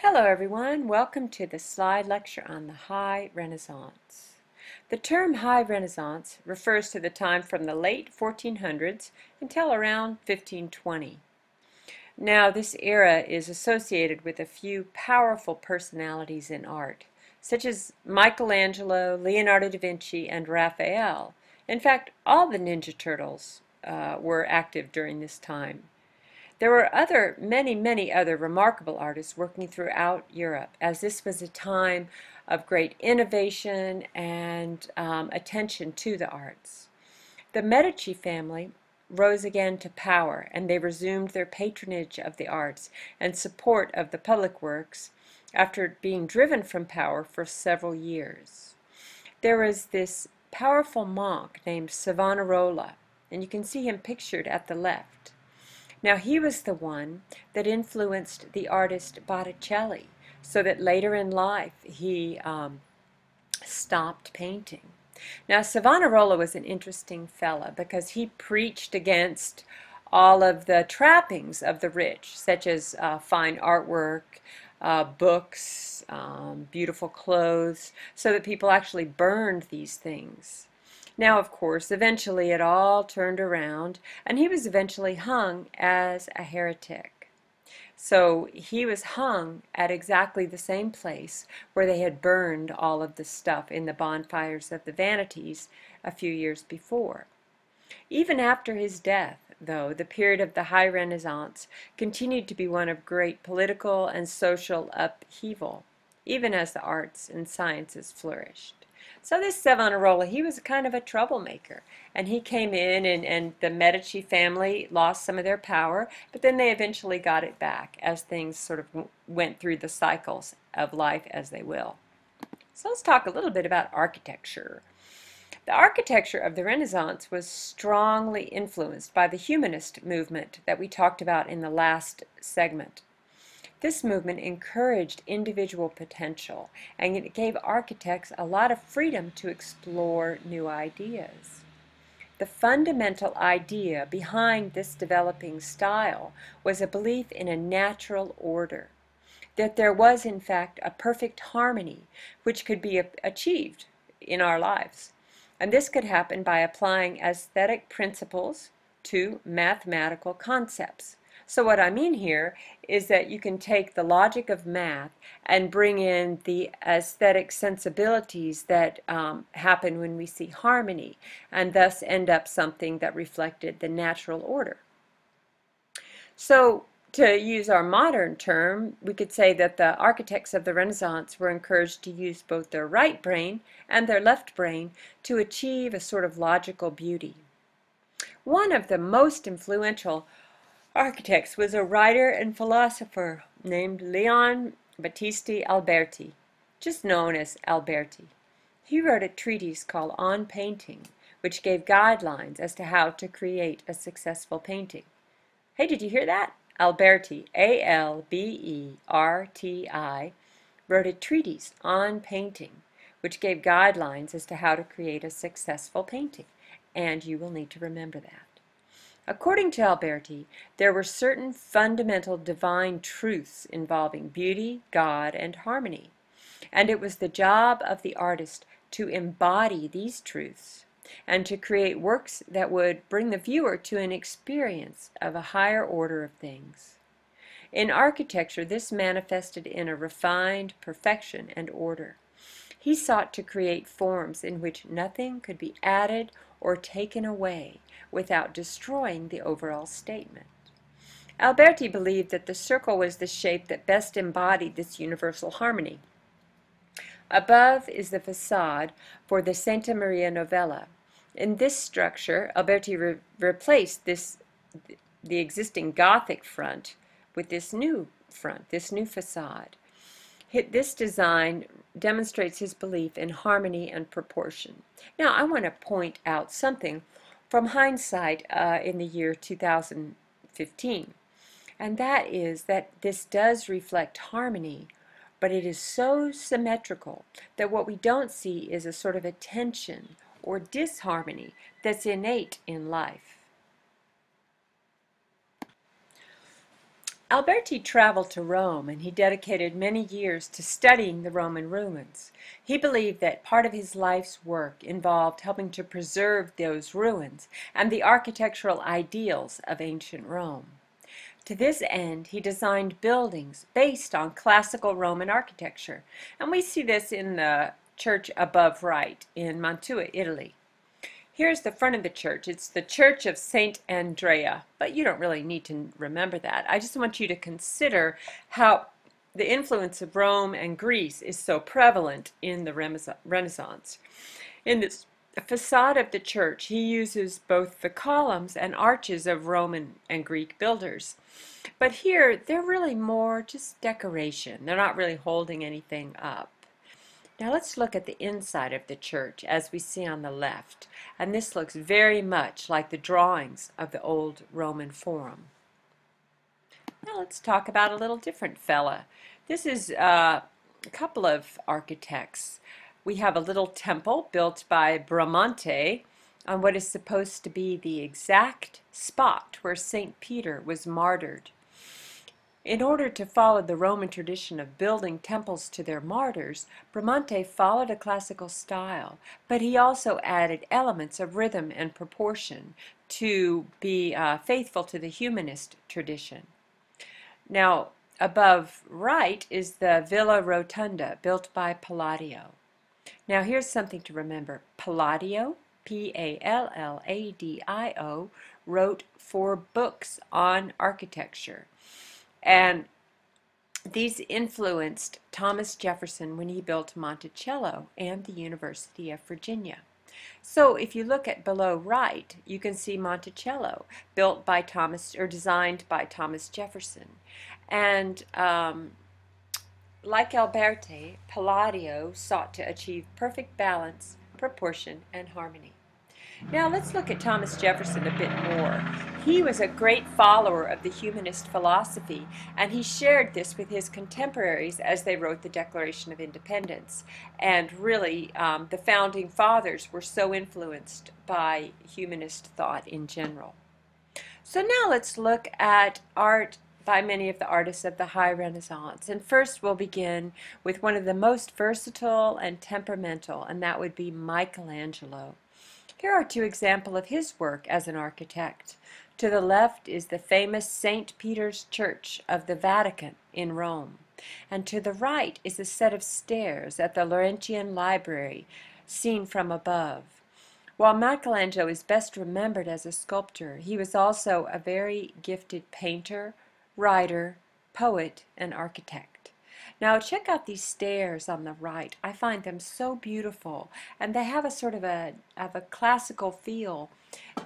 Hello everyone, welcome to the slide lecture on the High Renaissance. The term High Renaissance refers to the time from the late 1400s until around 1520. Now this era is associated with a few powerful personalities in art, such as Michelangelo, Leonardo da Vinci, and Raphael. In fact, all the Ninja Turtles were active during this time. There were many other remarkable artists working throughout Europe, as this was a time of great innovation and attention to the arts. The Medici family rose again to power, and they resumed their patronage of the arts and support of the public works after being driven from power for several years. There was this powerful monk named Savonarola, and you can see him pictured at the left. Now he was the one that influenced the artist Botticelli, so that later in life he stopped painting. Now Savonarola was an interesting fella because he preached against all of the trappings of the rich, such as fine artwork, books, beautiful clothes, so that people actually burned these things. Now, of course, eventually it all turned around, and he was eventually hung as a heretic. So he was hung at exactly the same place where they had burned all of the stuff in the bonfires of the Vanities a few years before. Even after his death, though, the period of the High Renaissance continued to be one of great political and social upheaval, even as the arts and sciences flourished. So this Savonarola, he was kind of a troublemaker, and he came in and the Medici family lost some of their power, but then they eventually got it back as things sort of went through the cycles of life as they will. So let's talk a little bit about architecture. The architecture of the Renaissance was strongly influenced by the humanist movement that we talked about in the last segment. This movement encouraged individual potential, and it gave architects a lot of freedom to explore new ideas. The fundamental idea behind this developing style was a belief in a natural order, that there was in fact a perfect harmony which could be achieved in our lives. And this could happen by applying aesthetic principles to mathematical concepts. So what I mean here is that you can take the logic of math and bring in the aesthetic sensibilities that happen when we see harmony, and thus end up something that reflected the natural order. So to use our modern term, we could say that the architects of the Renaissance were encouraged to use both their right brain and their left brain to achieve a sort of logical beauty. One of the most influential architects was a writer and philosopher named Leon Battista Alberti, just known as Alberti. He wrote a treatise called On Painting, which gave guidelines as to how to create a successful painting. Hey, did you hear that? Alberti, A-L-B-E-R-T-I, wrote a treatise on painting, which gave guidelines as to how to create a successful painting, and you will need to remember that. According to Alberti, there were certain fundamental divine truths involving beauty, God, and harmony, and it was the job of the artist to embody these truths and to create works that would bring the viewer to an experience of a higher order of things. In architecture, this manifested in a refined perfection and order. He sought to create forms in which nothing could be added or taken away without destroying the overall statement. Alberti believed that the circle was the shape that best embodied this universal harmony. Above is the facade for the Santa Maria Novella. In this structure, Alberti replaced the existing Gothic front with this new front, this new facade. This design demonstrates his belief in harmony and proportion. Now, I want to point out something from hindsight in the year 2015, and that is that this does reflect harmony, but it is so symmetrical that what we don't see is a sort of a tension or disharmony that's innate in life. Alberti traveled to Rome and he dedicated many years to studying the Roman ruins. He believed that part of his life's work involved helping to preserve those ruins and the architectural ideals of ancient Rome. To this end, he designed buildings based on classical Roman architecture, and we see this in the church above right in Mantua, Italy. Here's the front of the church. It's the Church of St. Andrea, but you don't really need to remember that. I just want you to consider how the influence of Rome and Greece is so prevalent in the Renaissance. In this facade of the church, he uses both the columns and arches of Roman and Greek builders. But here, they're really more just decoration. They're not really holding anything up. Now let's look at the inside of the church as we see on the left. And this looks very much like the drawings of the old Roman Forum. Now let's talk about a little different fella. This is a couple of architects. We have a little temple built by Bramante on what is supposed to be the exact spot where St. Peter was martyred. In order to follow the Roman tradition of building temples to their martyrs, Bramante followed a classical style, but he also added elements of rhythm and proportion to be faithful to the humanist tradition. Now, above right is the Villa Rotunda, built by Palladio. Now, here's something to remember. Palladio, P-A-L-L-A-D-I-O, wrote 4 books on architecture. And these influenced Thomas Jefferson when he built Monticello and the University of Virginia. So if you look at below right, you can see Monticello, built by designed by Thomas Jefferson. And like Alberti, Palladio sought to achieve perfect balance, proportion, and harmony. Now let's look at Thomas Jefferson a bit more. He was a great follower of the humanist philosophy, and he shared this with his contemporaries as they wrote the Declaration of Independence. And really, the founding fathers were so influenced by humanist thought in general. So now let's look at art by many of the artists of the High Renaissance. And first we'll begin with one of the most versatile and temperamental, and that would be Michelangelo. Here are 2 examples of his work as an architect. To the left is the famous St. Peter's Church of the Vatican in Rome, and to the right is a set of stairs at the Laurentian Library, seen from above. While Michelangelo is best remembered as a sculptor, he was also a very gifted painter, writer, poet, and architect. Now check out these stairs on the right. I find them so beautiful, and they have a sort of a classical feel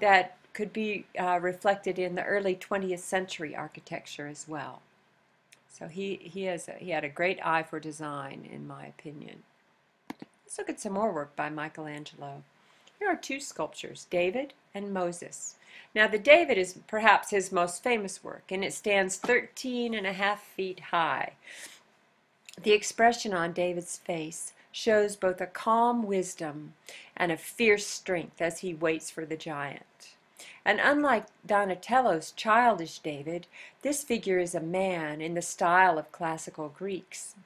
that could be reflected in the early 20th century architecture as well. So he had a great eye for design, in my opinion. Let's look at some more work by Michelangelo. Here are 2 sculptures, David and Moses. Now the David is perhaps his most famous work, and it stands 13.5 feet high. The expression on David's face shows both a calm wisdom and a fierce strength as he waits for the giant. And unlike Donatello's childish David, this figure is a man in the style of classical Greeks.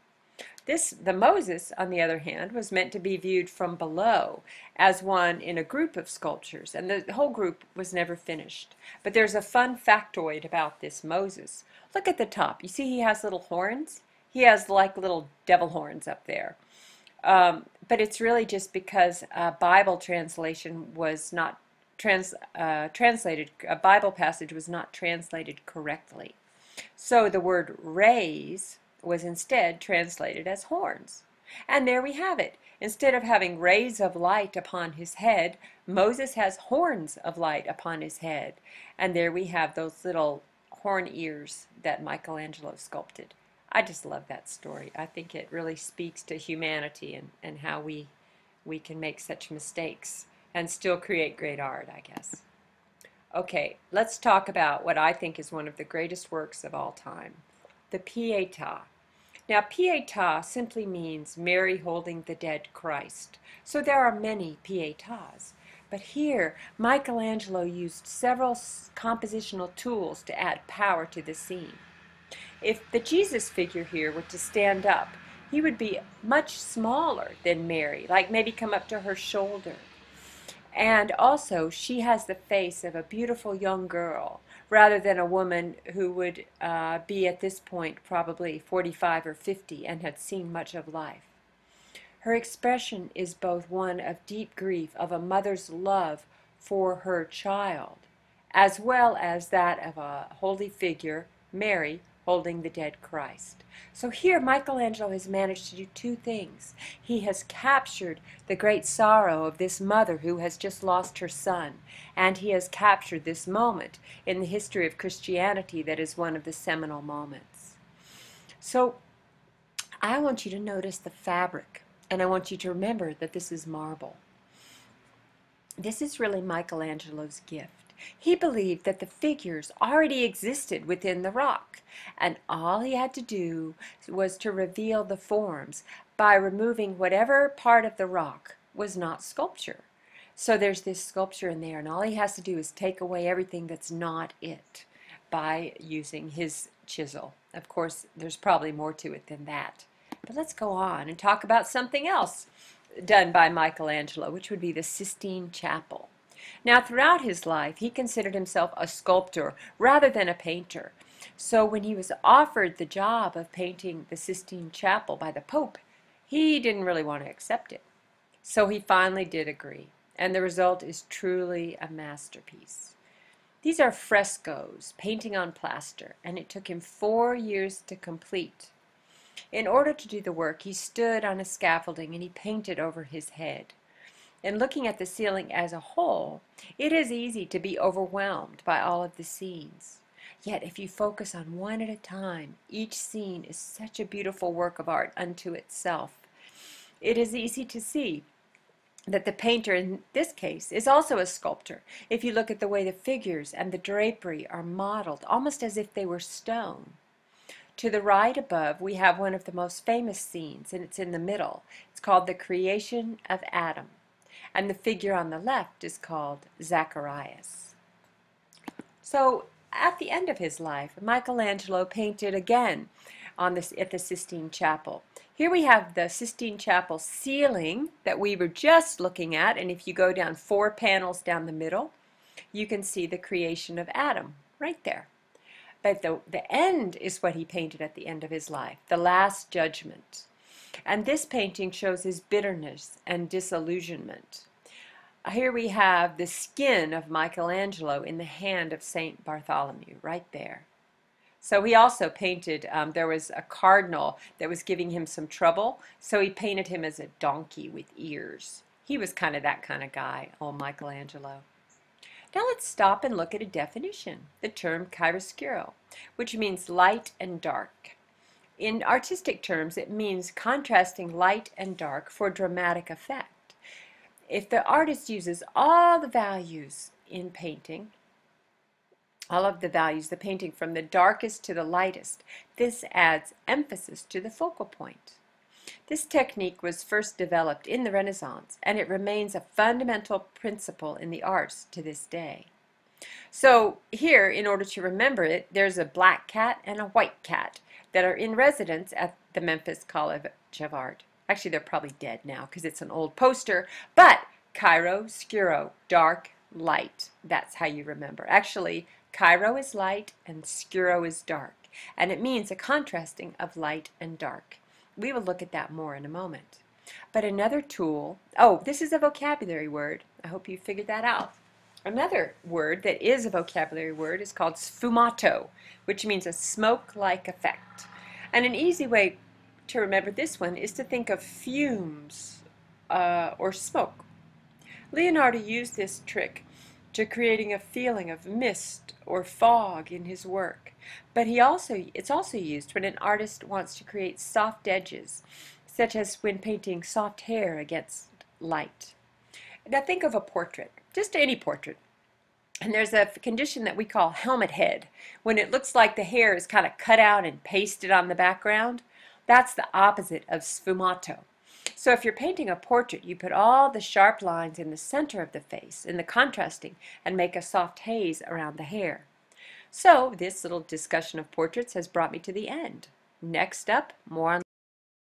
The Moses, on the other hand, was meant to be viewed from below as one in a group of sculptures, and the whole group was never finished. But there's a fun factoid about this Moses. Look at the top. You see he has little horns? He has like little devil horns up there. But it's really just because a Bible translation was not translated, a Bible passage was not translated correctly. So the word rays was instead translated as horns. And there we have it. Instead of having rays of light upon his head, Moses has horns of light upon his head. And there we have those little horn ears that Michelangelo sculpted. I just love that story. I think it really speaks to humanity and how we can make such mistakes and still create great art, I guess. Okay, let's talk about what I think is one of the greatest works of all time, the Pietà. Now, Pietà simply means Mary holding the dead Christ. So there are many Pietàs. But here, Michelangelo used several compositional tools to add power to the scene. If the Jesus figure here were to stand up, he would be much smaller than Mary, like maybe come up to her shoulder. And also, she has the face of a beautiful young girl, rather than a woman who would be at this point probably 45 or 50 and had seen much of life. Her expression is both one of deep grief, of a mother's love for her child, as well as that of a holy figure, Mary, holding the dead Christ. So here Michelangelo has managed to do two things. He has captured the great sorrow of this mother who has just lost her son, and he has captured this moment in the history of Christianity that is one of the seminal moments. So I want you to notice the fabric, and I want you to remember that this is marble. This is really Michelangelo's gift. He believed that the figures already existed within the rock, and all he had to do was to reveal the forms by removing whatever part of the rock was not sculpture. So there's this sculpture in there, and all he has to do is take away everything that's not it by using his chisel. Of course, there's probably more to it than that. But let's go on and talk about something else done by Michelangelo, which would be the Sistine Chapel. Now, throughout his life, he considered himself a sculptor rather than a painter. So when he was offered the job of painting the Sistine Chapel by the Pope, he didn't really want to accept it. So he finally did agree, and the result is truly a masterpiece. These are frescoes, painting on plaster, and it took him 4 years to complete. In order to do the work, he stood on a scaffolding and he painted over his head. And looking at the ceiling as a whole, it is easy to be overwhelmed by all of the scenes. Yet if you focus on one at a time, each scene is such a beautiful work of art unto itself. It is easy to see that the painter in this case is also a sculptor. If you look at the way the figures and the drapery are modeled, almost as if they were stone. To the right above, we have one of the most famous scenes, and it's in the middle. It's called the Creation of Adam. And the figure on the left is called Zacharias. So at the end of his life, Michelangelo painted again at the Sistine Chapel. Here we have the Sistine Chapel ceiling that we were just looking at, and if you go down 4 panels down the middle, you can see the creation of Adam right there. But the end is what he painted at the end of his life, the Last Judgment. And this painting shows his bitterness and disillusionment. Here we have the skin of Michelangelo in the hand of Saint Bartholomew, right there. So he also painted, there was a cardinal that was giving him some trouble, so he painted him as a donkey with ears. He was kind of that kind of guy, old Michelangelo. Now let's stop and look at a definition, the term chiaroscuro, which means light and dark. In artistic terms, it means contrasting light and dark for dramatic effect. If the artist uses all the values in painting, all of the values, the painting from the darkest to the lightest, this adds emphasis to the focal point. This technique was first developed in the Renaissance, and it remains a fundamental principle in the arts to this day. So here, in order to remember it, there's a black cat and a white cat that are in residence at the Memphis College of Art. Actually, they're probably dead now because it's an old poster, but chiaroscuro, dark, light. That's how you remember. Actually, chiaro is light and scuro is dark, and it means a contrasting of light and dark. We will look at that more in a moment. But another tool, oh, this is a vocabulary word. I hope you figured that out. Another word that is a vocabulary word is called sfumato, which means a smoke-like effect. And an easy way to remember this one is to think of fumes or smoke. Leonardo used this trick to creating a feeling of mist or fog in his work. But it's also used when an artist wants to create soft edges, such as when painting soft hair against light. Now think of a portrait, just any portrait. And there's a condition that we call helmet head, when it looks like the hair is kind of cut out and pasted on the background. That's the opposite of sfumato. So if you're painting a portrait, you put all the sharp lines in the center of the face, in the contrasting, and make a soft haze around the hair. So this little discussion of portraits has brought me to the end. Next up, more on